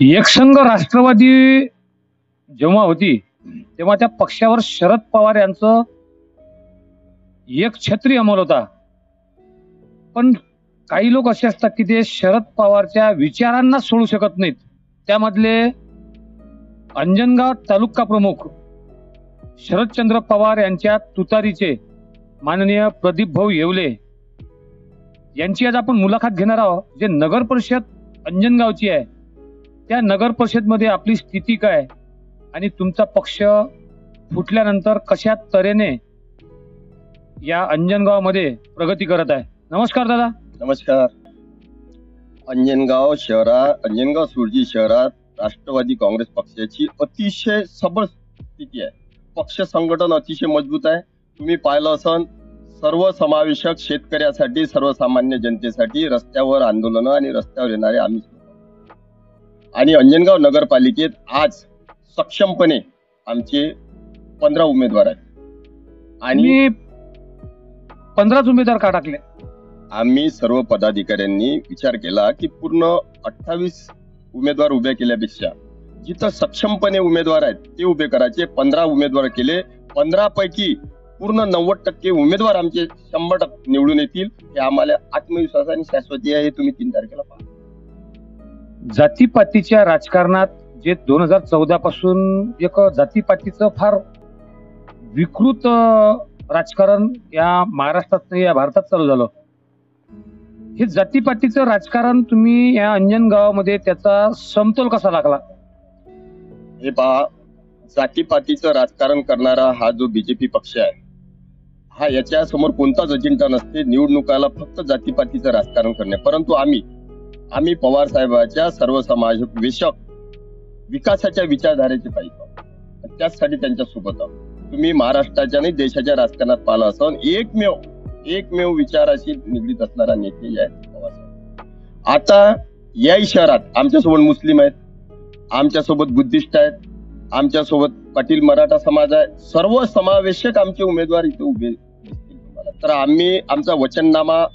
एकसंघ राष्ट्रवादी जेव्हा होती तेव्हा त्या पक्षावर शरद पवार यांचं एक छत्री अंमल होता. पण काही लोक असे असतात की ते शरद पवारच्या विचारांना सोडू शकत नाहीत. त्यामधले अंजनगाव तालुका प्रमुख शरदचंद्र पवार यांच्या तुतारीचे माननीय प्रदीप भाऊ येवले यांची आज आपण मुलाखत घेणार आहोत. जे नगर परिषद अंजनगावची आहे त्या नगर परिषद मध्ये आपली स्थिती काय आणि तुमचा पक्ष फुटल्यानंतर कशा तऱ्हेने या अंजनगावमध्ये प्रगती करत आहे. नमस्कार दादा. नमस्कार. अंजनगाव सुरजी शहरात राष्ट्रवादी काँग्रेस पक्षाची अतिशय सबळ स्थिती आहे. पक्ष संघटन अतिशय मजबूत आहे. तुम्ही पाहिलं असन सर्वसमावेशक शेतकऱ्यासाठी सर्वसामान्य जनतेसाठी रस्त्यावर आंदोलन आणि रस्त्यावर येणारे आम्ही आणि अंजनगाव नगरपालिकेत आज सक्षमपणे आमचे 15 उमेदवार आहेत आणि 15 उमेदवार का टाकले. आम्ही सर्व पदाधिकाऱ्यांनी विचार केला की पूर्ण 28 उमेदवार उभे केल्यापेक्षा जिथं सक्षमपणे उमेदवार आहेत ते उभे करायचे. 15 उमेदवार केले. 15 पैकी पूर्ण 90% उमेदवार आमचे 100% निवडून येतील हे आम्हाला आत्मविश्वास आणि शाश्वती आहे. हे तुम्ही 3 तारखेला पहा. जातीपातीच्या राजकारणात जे 2014 पासून एक जातीपातीचं फार विकृत राजकारण या महाराष्ट्रात या भारतात चालू झालं. हे जातीपातीचं राजकारण तुम्ही या अंजनगावामध्ये त्याचा समतोल कसा लागला. हे पहा, जातीपातीचं राजकारण करणारा हा जो बीजेपी पक्ष आहे हा याच्या समोर कोणताच अजेंडा नसते. निवडणुकाला फक्त जातीपातीचं राजकारण करणे. परंतु आम्ही पवार साहेबांच्या सर्वसमावेशक विकासाच्या विचारधारेचे पाहिजे त्याचसाठी त्यांच्या सोबत आहोत. तुम्ही महाराष्ट्राच्या आणि देशाच्या राजकारणात पाहिलं असून एकमेव विचाराशी निगडीत असणारा नेते आहेत पवार साहेब. आता याही शहरात आमच्यासोबत मुस्लिम आहेत, आमच्यासोबत बुद्धिस्ट आहेत, आमच्यासोबत पाटील मराठा समाज आहे. सर्व समावेशक आमचे उमेदवार इथे उभे दिसतील तुम्हाला. तर आम्ही आमचा वचननामा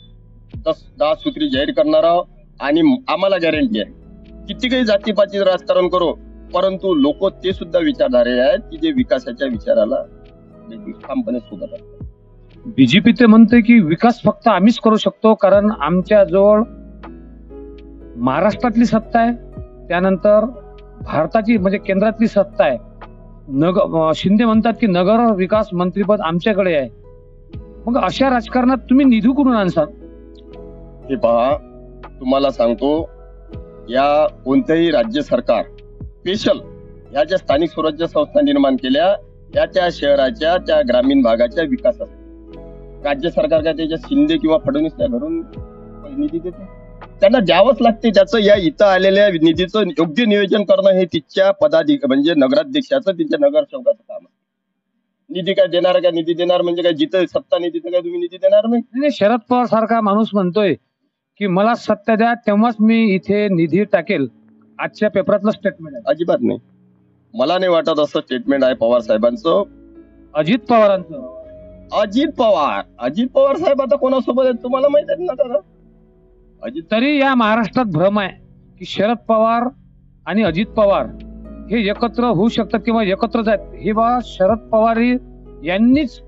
10 सूत्री जाहीर करणार आहोत आणि आम्हाला गॅरंटी आहे किती काही जातीपातीचं राजकारण करो परंतु लोक ते सुद्धा विचारधारे आहेत की जे विकासाच्या विचाराला ठामपणे सोबत असतात. बीजेपी ते म्हणते की विकास फक्त आम्हीच करू शकतो कारण आमच्या जवळ महाराष्ट्रातली सत्ता आहे, त्यानंतर भारताची म्हणजे केंद्रातली सत्ता आहे. शिंदे म्हणतात की नगर विकास मंत्रीपद आमच्याकडे आहे. मग अशा राजकारणात तुम्ही निधी कुठून आणसाल. हे पहा, तुम्हाला सांगतो या कोणत्याही राज्य सरकार स्पेशल या ज्या स्थानिक स्वराज्य संस्था निर्माण केल्या त्या शहराच्या त्या ग्रामीण भागाच्या विकासासाठी राज्य सरकार काय त्याच्या शिंदे किंवा फडणवीस त्या घरून निधी देते. त्यांना द्यावंच लागते. त्याचं या इथं आलेल्या निधीचं योग्य नियोजन करणं हे तिच्या म्हणजे नगराध्यक्षाचं तिच्या नगरसेवकाचं काम आहे. निधी काय देणार का निधी देणार म्हणजे काय जिथं सत्ता नाही तिथं काय तुम्ही निधी देणार नाही. शरद पवार सारखा माणूस म्हणतोय की मला सत्ता द्या तेव्हाच मी इथे निधी टाकेल. आजच्या पेपरातलं स्टेटमेंट आहे. अजिबात नाही. मला नाही वाटत असं स्टेटमेंट आहे पवार साहेबांचं. अजित पवारांचं. अजित पवार साहेब आता कोणासोबत आहेत तुम्हाला माहित आहे ना दादा. तरी या महाराष्ट्रात भ्रम आहे की शरद पवार आणि अजित पवार हे एकत्र होऊ शकतात किंवा एकत्रच आहेत. हे बा शरद पवार यांनीच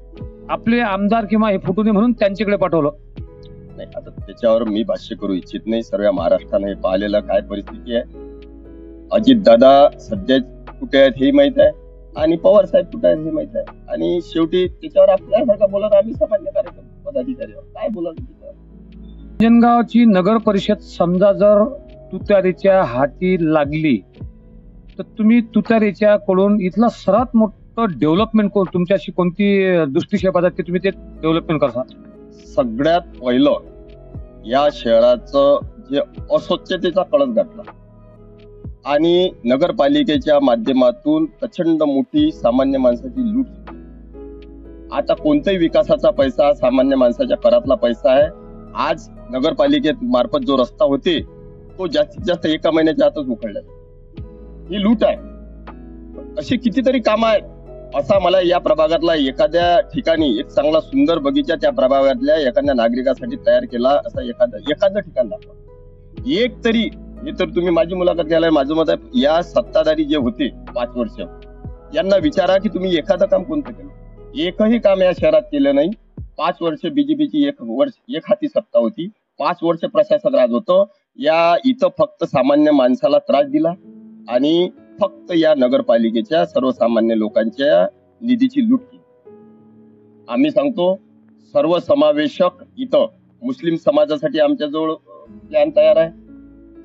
आपले आमदार किंवा हे फुटू नये म्हणून त्यांच्याकडे पाठवलं. नाही, आता त्याच्यावर मी भाष्य करू इच्छित नाही. सर्व महाराष्ट्राने हे पाहिलेलं काय परिस्थिती आहे. अजित दादा सध्या कुठे आहेत हे माहित आहे आणि पवार साहेब कुठे आहेत हे माहित आहे. आणि शेवटी त्याच्यावर आपल्यासारखा बोलत आम्ही सामान्य कार्यक्रम पदाधिकारी काय बोलत. अंजनगावची नगर परिषद समजा जर तुतारीच्या हाती लागली तर तुम्ही तुतारीच्या कडून इथला सर्वात मोठं डेव्हलपमेंट तुमच्याशी कोणती दृष्टिक्षेप आहे की तुम्ही ते डेव्हलपमेंट करता. सगळ्यात पहिलं या शहराचं जे अस्वच्छतेचा कळस घातला आणि नगरपालिकेच्या माध्यमातून प्रचंड मोठी सामान्य माणसाची लूट. आता कोणताही विकासाचा पैसा सामान्य माणसाच्या करातला पैसा आहे. आज नगरपालिकेत मार्फत जो रस्ता होते तो जास्तीत जास्त 1 महिन्याच्या आतच उखडला. ही लूट आहे. अशी कितीतरी कामं आहेत. असा मला या प्रभागातला एखाद्या ठिकाणी एक चांगला सुंदर बगीचा त्या प्रभागातल्या एखाद्या नागरिकासाठी तयार केला असा एखादं ठिकाण दाखवा. एक तरी हे तर तुम्ही माझी मुलाखत घ्यायला, माझं मत आहे या सत्ताधारी जे होते 5 वर्ष, यांना विचारा की तुम्ही एखादं काम कोणतं केलं. एकही काम या शहरात केलं नाही. 5 वर्ष बीजेपीची एक हाती सत्ता होती. 5 वर्ष प्रशासक राज होतं. या इथं फक्त सामान्य माणसाला त्रास दिला आणि फक्त या नगरपालिकेच्या सर्वसामान्य लोकांच्या निधीची लूट केली. आम्ही सांगतो सर्वसमावेशक इथं मुस्लिम समाजासाठी आमच्याजवळ प्लॅन तयार आहे.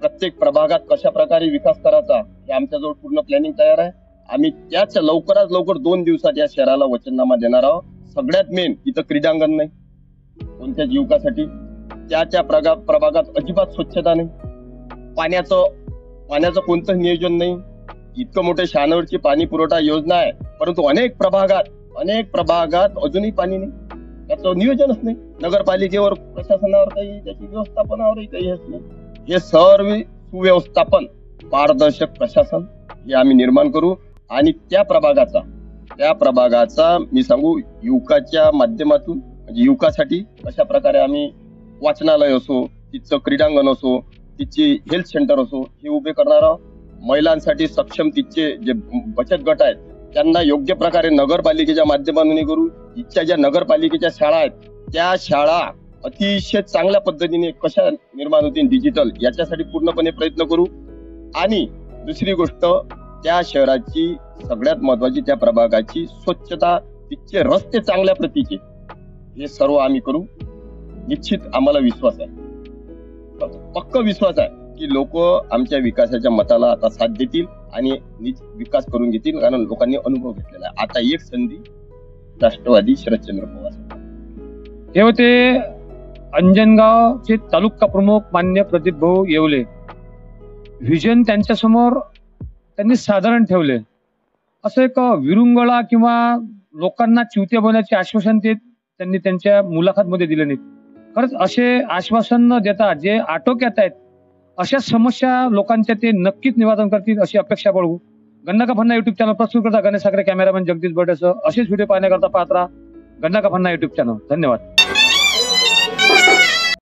प्रत्येक प्रभागात कशा प्रकारे विकास करायचा हे आमच्याजवळ पूर्ण प्लॅनिंग तयार आहे. आम्ही त्याच लवकरात लवकर 2 दिवसात या शहराला वचननामा देणार आहोत. सगळ्यात मेन इथं क्रीडांगण नाही कोणत्याच युवकासाठी. त्या प्रभागात अजिबात स्वच्छता नाही. पाण्याचं कोणतं नियोजन नाही. इतकं मोठे शहानवरची पाणी पुरवठा योजना आहे, परंतु अनेक प्रभागात अजूनही पाणी नाही. त्याचं नियोजनच नाही. नगरपालिकेवर, प्रशासनावर काही, त्याची व्यवस्थापनावरही काही हेच नाही. हे सर्व सुव्यवस्थापन, पारदर्शक प्रशासन हे आम्ही निर्माण करू आणि त्या प्रभागाचा मी सांगू युवकाच्या माध्यमातून, म्हणजे युवकासाठी कशा प्रकारे आम्ही वाचनालय असो, तिचं क्रीडांगण असो, तिची हेल्थ सेंटर असो हे उभे करणार आहोत. महिलांसाठी सक्षम तिचे जे बचत गट आहेत त्यांना योग्य प्रकारे नगरपालिकेच्या माध्यमातून करू. इथच्या ज्या नगरपालिकेच्या शाळा आहेत त्या शाळा अतिशय चांगल्या पद्धतीने कशा निर्माण होतील डिजिटल, याच्यासाठी पूर्णपणे प्रयत्न करू. आणि दुसरी गोष्ट, त्या शहराची सगळ्यात महत्वाची, त्या प्रभागाची स्वच्छता, तिचे रस्ते चांगल्या प्रतीचे, हे सर्व आम्ही करू. निश्चित आम्हाला विश्वास आहे, पक्का विश्वास आहे की लोक आमच्या विकासाच्या मताला आता साथ देतील आणि विकास करून घेतील, कारण लोकांनी अनुभव घेतलेला आहे. आता एक संधी राष्ट्रवादी शरदचंद्र पवार हे होते अंजनगावचे तालुका प्रमुख मान्य प्रदीप भाऊ येवले. व्हिजन त्यांच्या समोर त्यांनी साधारण ठेवले. असं एक विरुंगळा किंवा लोकांना चिवते बनवण्याचे आश्वासन त्यांनी त्यांच्या मुलाखत मध्ये दिले नाहीत. खरंच असे आश्वासन न देता जे आटोक्यात आहेत अशा समस्या लोकांच्या ते नक्कीच निवारण करतील अशी अपेक्षा बाळगू. गंडाका फन्ना युट्यूब चॅनल प्रस्तुत करता गणेश साखरे, कॅमेरामॅन जगदीश बर्डेसह असेच व्हिडिओ पाहण्याकरता पाहत राहा गंडाका फन्ना युट्यूब चॅनल. धन्यवाद.